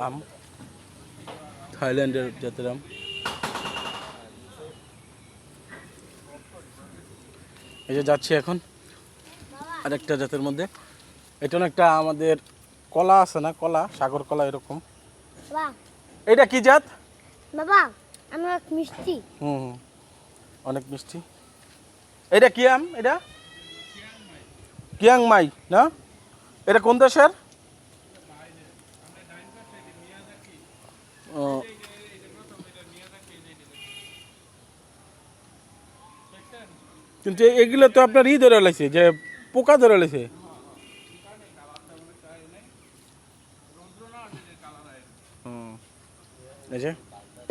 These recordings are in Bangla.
আম থাইল্যান্ডের জাতের আম। এই যে যাচ্ছি এখন আরেকটা জাতের মধ্যে। এটা একটা আমাদের কলা আছে না, কলা, সাগর কলা এরকম। এটা কি জাত বাবা? অনেক মিষ্টি। হুম, অনেক মিষ্টি। এটা কি আম? এটা কিয়াংমাই না? এটা কোন দেশের? ও, কিন্তু এগুলো তো আপনার ধরে লাইছে, যে পোকা ধরে লাইছে। এই যে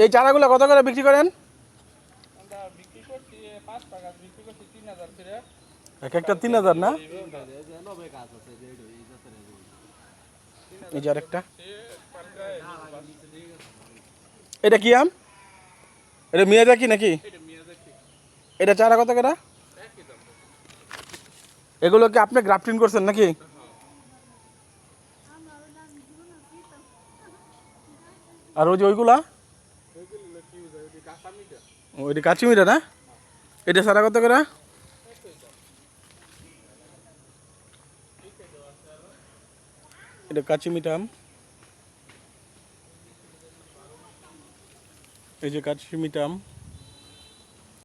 এই চারাগুলো কত করে বিক্রি করেন? এক একটা 3000 না? এই যে আরেকটা। এটা কি আম? এটা মিয়াজাকি নাকি? এটা চারা কত করে? এগুলো কি আপনি গ্রাফটিং করছেন নাকি? আর ওই যে ওইগুলা, ওইটা কাচিমিরা না? এটা চারা কত করে? এটা কাচিমিটা আম। এই যে কাচিমিটা আম।